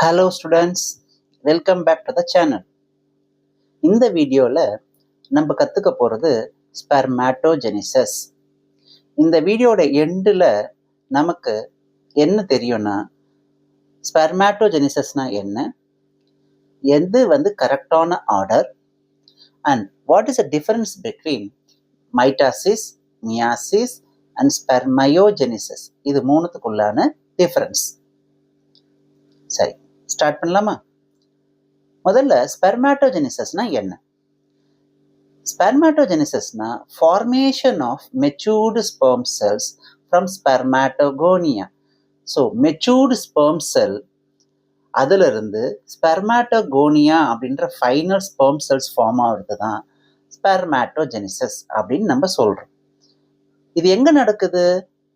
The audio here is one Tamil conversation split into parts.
Hello students, welcome back to the channel. இந்த வீடியோவில் நம்ம கற்றுக்க போகிறது ஸ்பெர்மாட்டோஜெனிசஸ். இந்த வீடியோட எண்டில் நமக்கு என்ன தெரியும்னா ஸ்பெர்மாட்டோஜெனிசஸ்னா என்ன, எது கரெக்டான order, and what is the difference between mitosis, meiosis and spermiogenesis. இது மூணுத்துக்குள்ளான டிஃபரன்ஸ். சரி, ஸ்டார்ட் பண்ணலாமா? முதல்ல ஸ்பெர்மாட்டோஜெனிசஸ்னா என்ன? ஸ்பெர்மாட்டோஜெனிசஸ்னா formation of matured sperm cells from spermatogonia. So matured sperm cell அதிலிருந்து ஸ்பெர்மாட்டோகோனியா அப்படின்ற ஃபைனல் ஸ்பெர்ம் செல்ஸ் ஃபார்ம் ஆகிறது தான் ஸ்பெர்மாட்டோஜெனிசஸ் அப்படின்னு நம்ம சொல்கிறோம். இது எங்கே நடக்குது?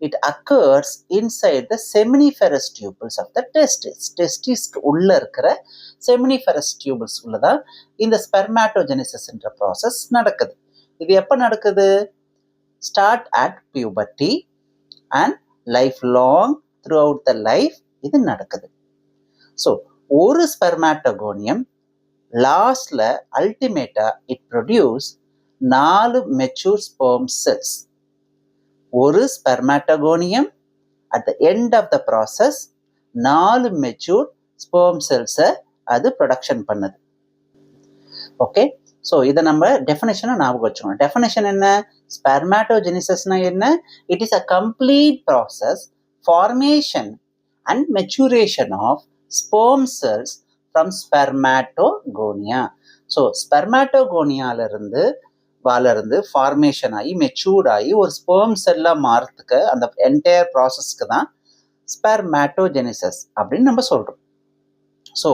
It occurs inside the seminiferous tubules of the testis. டெஸ்டிஸ்க்கு உள்ள இருக்கிற seminiferous tubules உள்ளதான் இந்த ஸ்பெர்மாட்டோஜெனிசஸ் என்ற ப்ராசஸ் நடக்குது. இது எப்போ நடக்குது? Start at puberty and life long throughout the life இது நடக்குது. ஸோ ஒரு ஸ்பெர்மாட்டோகோனியம் லாஸ்ட்ல அல்டிமேட்டா it produce 4 mature sperm cells. ஒரு spermatogonium at the end of the process 4 mature sperm செல்ஸை அது ப்ரொடக்ஷன் பண்ணுது. ஓகே, ஸோ இதை நம்ம டெஃபினேஷனை ஞாபகம் வச்சுக்கணும். டெஃபினேஷன் என்ன? ஸ்பெர்மாட்டோஜெனிசஸ்னா என்ன? It is a complete process formation and maturation of sperm cells from spermatogonia. So ஸ்பெர்மாட்டோகோனியாவிலிருந்து வாலிருந்து ஃபார்மேஷன் ஆகி மெச்சூர்ட் ஆகி ஒரு ஸ்பெர்ம் செல்லாக மாறத்துக்கு அந்த என்டையர் ப்ராசஸ்க்கு தான் ஸ்பெர்மாட்டோஜெனிசஸ் அப்படின்னு நம்ம சொல்கிறோம். ஸோ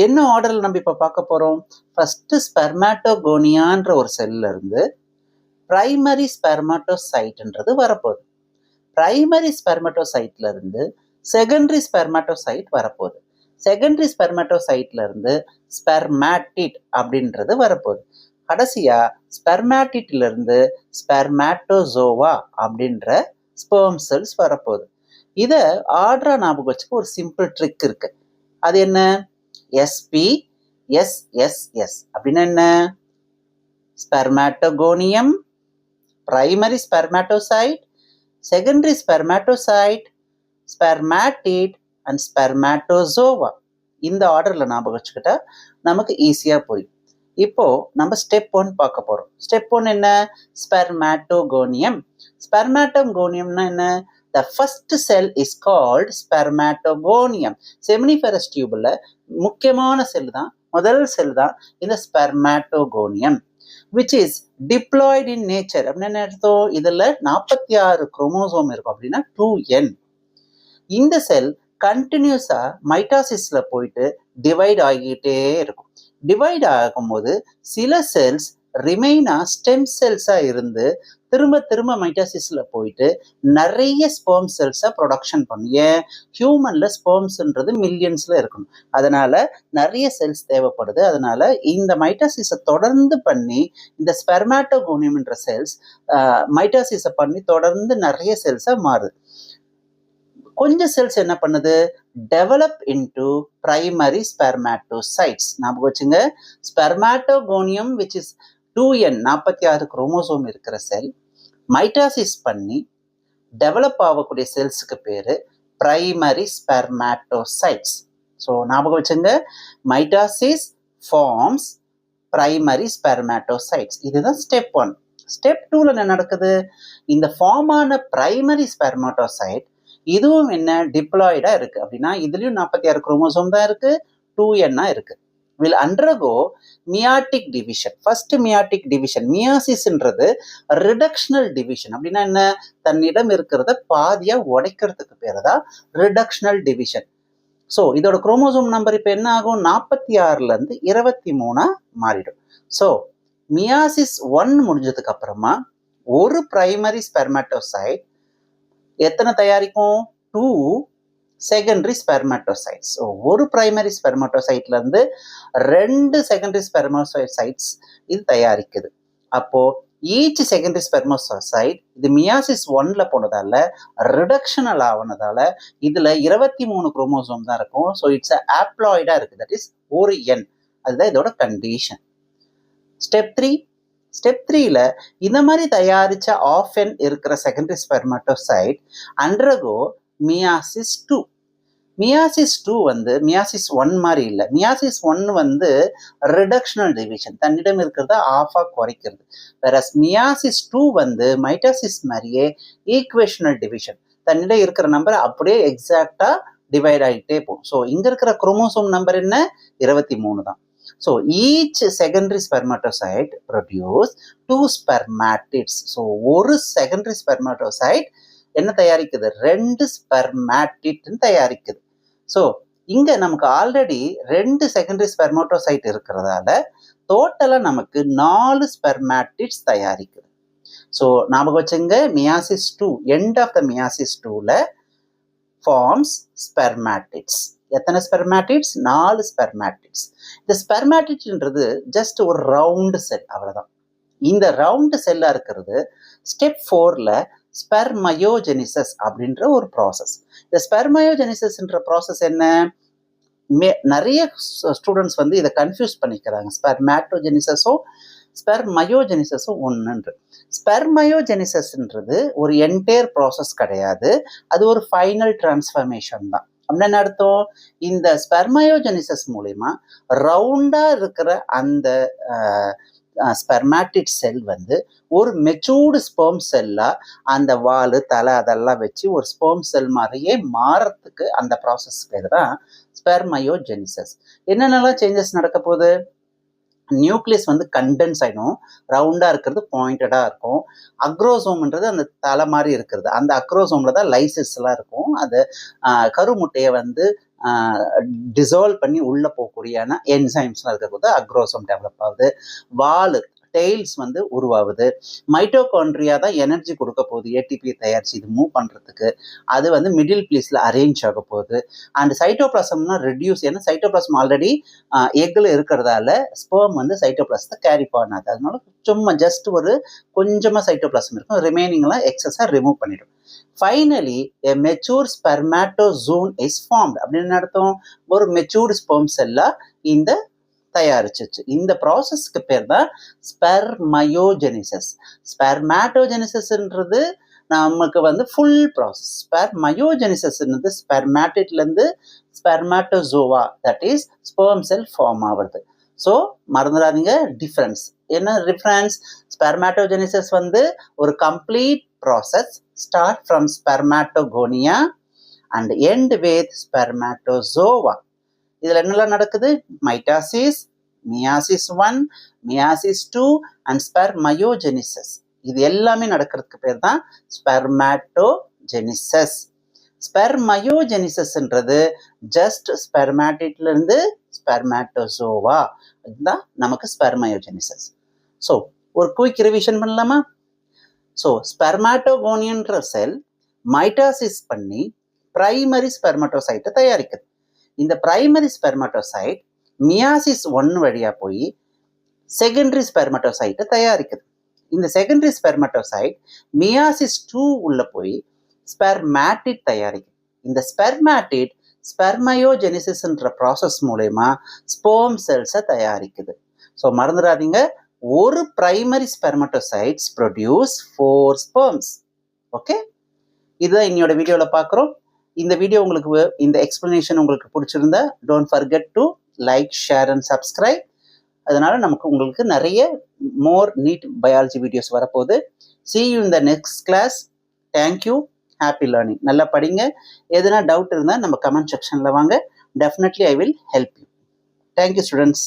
என்ன ஆர்டரில் நம்ம இப்போ பார்க்க போகிறோம்? ஃபஸ்ட்டு ஸ்பெர்மாட்டோகோனியான்ற ஒரு செல்ல இருந்து பிரைமரி ஸ்பெர்மாட்டோசைட்ன்றது வரப்போகுது. பிரைமரி ஸ்பெர்மாட்டோசைட்ல இருந்து செகண்டரி ஸ்பெர்மாட்டோசைட் வரப்போகுது. செகண்டரி ஸ்பெர்மாட்டோசைட்ல இருந்து ஸ்பெர்மாட்டிட் அப்படின்றது வரப்போகுது. கடைசியா ஸ்பெர்மாட்டிட்ல இருந்து ஸ்பெர்மாட்டோசோவா அப்படின்ற ஸ்பெர்ம் செல்ஸ் வரப்போகுது. இதை ஆர்டரா ஞாபகம் வச்சுக்க ஒரு சிம்பிள் ட்ரிக் இருக்கு. அது என்ன? SPSSS அப்படின்னா என்ன? ஸ்பெர்மாட்டோகோனியம், பிரைமரி ஸ்பெர்மாட்டோசைட், செகண்டரி ஸ்பெர்மாட்டோசைட், ஸ்பெர்மாட்டிட் அண்ட் ஸ்பெர்மாட்டோசோவா. இந்த ஆர்டர்ல ஞாபகம் வச்சுக்கிட்டா நமக்கு ஈஸியா போய். இப்போ நம்ம ஸ்டெப் 1 பார்க்க போறோம். ஸ்டெப் 1 என்ன? ஸ்பெர்மாட்டோகோனியம். ஸ்பெர்மாட்டோகோனியம்னா என்ன? The first cell is called spermatogonium. Seminiferous டியூப்ல முக்கியமான செல் தான், முதல் செல் தான் இந்த ஸ்பெர்மாட்டோகோனியம், which is diploid in nature. அப்படின்னு அர்த்தம்? இதுல 46 குரோமோசோம் இருக்கும். அப்படின்னா 2n. இந்த செல் கண்டினியூஸா மைட்டாசிஸ்ல போயிட்டு டிவைட் ஆகிட்டே இருக்கும். டிவைட் ஆகும்போது சில செல்ஸ் ரிமைனா ஸ்டெம் செல்ஸா இருந்து திரும்ப திரும்ப மைட்டாசிஸ்ல போயிட்டு நிறைய ஸ்பெர்ம் செல்ஸை ப்ரொடக்ஷன் பண்ணும். ஏன்? ஹியூமன்ல ஸ்பெர்ம்ஸ்ன்றது மில்லியன்ஸ்ல இருக்கணும், அதனால நிறைய செல்ஸ் தேவைப்படுது. அதனால இந்த மைட்டாசிஸை தொடர்ந்து பண்ணி இந்த ஸ்பெர்மாட்டோகோனியம்ன்ற செல்ஸ் மைட்டாசிஸை பண்ணி தொடர்ந்து நிறைய செல்ஸா மாறுது. கொஞ்சம் செல்ஸ் என்ன பண்ணுது? Develop into primary spermatocytes. ஞாபகம் வச்சுங்க, ஸ்பெர்மாட்டோகோனியம் விச் இஸ் 2n 46 குரோமோசோம் இருக்கிற செல் மைட்டாசிஸ் பண்ணி டெவலப் ஆகக்கூடிய செல்ஸுக்கு பேரு பிரைமரி ஸ்பெர்மாட்டோசைட்ஸ். ஸோ ஞாபகம் வச்சுங்க, மைட்டாசிஸ் ஃபார்ம்ஸ் பிரைமரி ஸ்பெர்மாட்டோசைட்ஸ். இதுதான் ஸ்டெப் 1. ஸ்டெப் 2ல என்ன நடக்குது? இந்த ஃபார்ம் ஆன பிரைமரி ஸ்பெர்மாட்டோசைட் இதுவும் என்ன? டிப்ளாய்டா இருக்கு. அப்படின்னா இதுலயும் 46 குரோமோசோம் தான் இருக்கு, 2n இருக்கு. will undergo meiotic division. First meiotic division. மியாசிஸ்ன்றது ரிடக்ஷனல் டிவிஷன். அப்படின்னா என்ன? தன்னிடம் இருக்கிறத பாதியா உடைக்கிறதுக்கு பேரு தான் ரிடக்ஷனல் டிவிஷன். ஸோ இதோட குரோமோசோம் நம்பர் இப்போ என்ன ஆகும்? 46ல இருந்து 23 மாறிடும். ஸோ மியாசிஸ் 1 முடிஞ்சதுக்கு அப்புறமா ஒரு பிரைமரி ஸ்பெர்மாட்டோசைட் எத்தனை தயாரிக்கும்? 2 செகண்டரி ஸ்பெர்மாட்டோசைட்ஸ். ஒரு பிரைமரி ஸ்பெர்மாட்டோசைட்ல இருந்து 2 செகண்டரி ஸ்பெர்மாட்டோசைட்ஸ் இது தயாரிக்குது. அப்போ ஈச் செகண்டரி ஸ்பெர்மோசைட் இது மியாசிஸ் 1ல போனதால ரிடக்ஷனல் ஆனதால இதுல 23 குரோமோசோம் தான் இருக்கும். ஸோ இட்ஸ் ஆப்ளாய்டா இருக்கு, தட் இஸ் ஒரு எண். அதுதான் இதோட கண்டிஷன். ஸ்டெப் 3. ஸ்டெப் 3ல இந்த மாதிரி தயாரிச்ச ஆஃப் என் இருக்கிற செகண்டரி ஸ்பெர்மட்டோசைட் அண்டர்கோ மியாசிஸ் 2. மியாசிஸ் 2 வந்து மியாசிஸ் 1 மாதிரி இல்லை. மியாசிஸ் 1 வந்து ரிடக்ஷனல் டிவிஷன், தன்னிடம் இருக்கிறத ஆஃபா குறைக்கிறது. வேறஸ் மியாசிஸ் 2 வந்து மைட்டாசிஸ் மாதிரியே ஈக்குவேஷனல் டிவிஷன், தன்னிடம் இருக்கிற நம்பர் அப்படியே எக்ஸாக்டா டிவைட் ஆகிட்டே போகும். ஸோ இங்க இருக்கிற குரோமோசோம் நம்பர் என்ன? 23 தான். So each secondary spermatocyte produce 2 spermatids. So ஒரு செகண்டரி ஸ்பெர்மட்டோசைட் என்ன தயாரிக்குது? 2 ஸ்பெர்மாட்டிட்னு தயாரிக்குது. ஸோ இங்க நமக்கு ஆல்ரெடி 2 செகண்டரி ஸ்பெர்மட்டோசைட் இருக்கிறதால டோட்டலா நமக்கு 4 ஸ்பெர்மாட்டிட்ஸ் தயாரிக்குது. ஸோ ஞாபகம் வச்சுங்க, meiosis 2, end of the meiosis 2ல ஃபார்ம்ஸ் ஸ்பெர்மாட்டிட்ஸ். எத்தனை ஸ்பெர்மாட்டிட்ஸ்? 4 ஸ்பெர்மாட்டிட்ஸ். இந்த ஸ்பெர்மாட்டிட்ன்றது ஜஸ்ட் ஒரு ரவுண்டு செல், அவ்வளவுதான். இந்த ரவுண்டு செல்லா இருக்கிறது ஸ்டெப் 4ல ஸ்பெர்மயோஜெனிசஸ் அப்படின்ற ஒரு ப்ராசஸ். இந்த ஸ்பெர்மயோஜெனிசஸ்ன்ற ப்ராசஸ் என்ன? நிறைய ஸ்டூடெண்ட்ஸ் வந்து இதை கன்ஃபியூஸ் பண்ணிக்கிறாங்க. ஸ்பெர்மாட்டோஜெனிசஸும் ஸ்பெர்மயோஜெனிசஸும் ஒன்றுன்று. ஸ்பெர்மயோஜெனிசஸ்ன்றது ஒரு என்டையர் ப்ராசஸ் கிடையாது, அது ஒரு ஃபைனல் டிரான்ஸ்ஃபர்மேஷன் தான். அப்படின்னு அர்த்தம், இந்த ஸ்பெர்மயோஜெனிசஸ் மூலமா ரவுண்டா இருக்கிற அந்த ஸ்பெர்மாட்டிட் செல் வந்து ஒரு மெச்சூர்டு ஸ்பெர்ம் செல்லா அந்த வாலு தலை அதெல்லாம் வச்சு ஒரு ஸ்பெர்ம் செல் மாதிரியே மாறத்துக்கு அந்த ப்ராசஸ் பேர் தான் ஸ்பெர்மயோஜெனிசஸ். என்னென்னலாம் சேஞ்சஸ் நடக்க போகுது? நியூக்ளியஸ் வந்து கண்டென்ஸ் ஆகிடும், ரவுண்டா இருக்கிறது பாயிண்டடா இருக்கும். அக்ரோசோம்ன்றது அந்த தலை மாதிரி இருக்கிறது, அந்த அக்ரோசோம்ல தான் லைசிஸ் எல்லாம் இருக்கும். அது கருமுட்டையை வந்து டிசால்வ் பண்ணி உள்ள போகக்கூடியான என்சைம்ஸ்லாம் இருக்கிறது அக்ரோசோம் டெவலப் ஆகுது. வாலு டெய்ல்ஸ் வந்து உருவாகுது. மைட்டோகாண்ட்ரியா தான் எனர்ஜி கொடுக்க போகுது, ஏடிபி தயாரிச்சு இது மூவ் பண்றதுக்கு. அது வந்து மிடில் பிளேஸ்ல அரேஞ்ச் ஆக போகுது. அண்ட் சைட்டோபிளாசம்னா ரெடியூஸ், ஏன்னா சைட்டோபிளாசம் ஆல்ரெடி எக்ல இருக்கிறதால ஸ்பெர்ம் வந்து சைட்டோபிளாசத்தை கேரி பண்ணாது. அதனால சும்மா ஜஸ்ட் ஒரு கொஞ்சமா சைட்டோபிளாசம் இருக்கும், ரிமைனிங்லாம் எக்ஸஸா ரிமூவ் பண்ணிடும். Finally a mature spermatozoon is formed. அப்படின்னு அர்த்தம், ஒரு மெச்சூர்டு ஸ்பெர்ம் செல்லா இந்த தயாரிச்சிச்சு. இந்த ப்ராசஸ்க்கு பேர் தான் ஸ்பெர்மயோஜெனிசஸ். ஸ்பெர்மாட்டோஜெனிசஸ்ன்றது நமக்கு வந்து ஃபுல் ப்ராசஸ். ஸ்பெர்மயோஜெனிசஸ்ன்றது ஸ்பெர்மாட்டிட்ல இருந்து spermatozoa, that is sperm cell form ஆகுது. ஸோ மறந்துடாதீங்க டிஃப்ரென்ஸ். என்ன டிஃப்ரென்ஸ்? ஸ்பெர்மாட்டோஜெனிசஸ் வந்து ஒரு complete process, start from spermatogonia and end with spermatozoa. இதுல என்னெல்லாம் நடக்குது? Mitosis, meiosis 1, meiosis 2 and spermiogenesis. இது எல்லாமே நடக்கிறதுக்கு பேர் தான் ஸ்பெர்மாட்டோஜெனிசஸ். ஸ்பெர்மயோஜெனிசஸ்ன்றது ஜஸ்ட் ஸ்பெர்மாட்டிட்ல இருந்து ஸ்பெர்மாட்டோசோவா, இதுதான் நமக்கு ஸ்பெர்மயோஜெனிசஸ். ஸோ ஒரு குயிக் ரிவிஷன் பண்ணலாமா? ஸோ ஸ்பெர்மாட்டோகோனியன்ற செல் மைட்டாசிஸ் பண்ணி பிரைமரி ஸ்பெர்மட்டோசைட்டை தயாரிக்குது. இந்த பிரைமரி ஸ்பெர்மட்டோசைட் மியாசிஸ் 1 வழியா போய் செகண்டரி ஸ்பெர்மட்டோசைட்டை தயாரிக்குது. இந்த செகண்டரி ஸ்பெர்மட்டோசைட் மியாசிஸ் 2 உள்ள போய் ஸ்பெர்மாட்டிட் தயாரிக்குது. இந்த ஸ்பெர்மாட்டிட் ஸ்பெர்மயோஜெனிசிஸ்ன்ற ப்ராசஸ் மூலமா ஸ்பெர்ம் செல்ஸை தயாரிக்குது. ஸோ மறந்துடாதீங்க, ஒரு பிரைமரி ஸ்பெர்மட்டோசைட்ஸ் ப்ரொடியூஸ் 4 ஸ்பெர்ம்ஸ். ஓகே, இதுதான் இன்னையோட வீடியோவில் பார்க்குறோம். இந்த வீடியோ உங்களுக்கு, இந்த எக்ஸ்பிளனேஷன் உங்களுக்கு பிடிச்சிருந்தா don't forget to like, share and subscribe. அதனால நமக்கு உங்களுக்கு நிறைய மோர் நீட் பயாலஜி வீடியோஸ் வரப்போகுது. See you in the next class. Thank you. Happy learning. நல்லா படிங்க. எதுனா டவுட் இருந்தால் நம்ம கமெண்ட் செக்ஷனில் வாங்க. Definitely I will help you. Thank you students.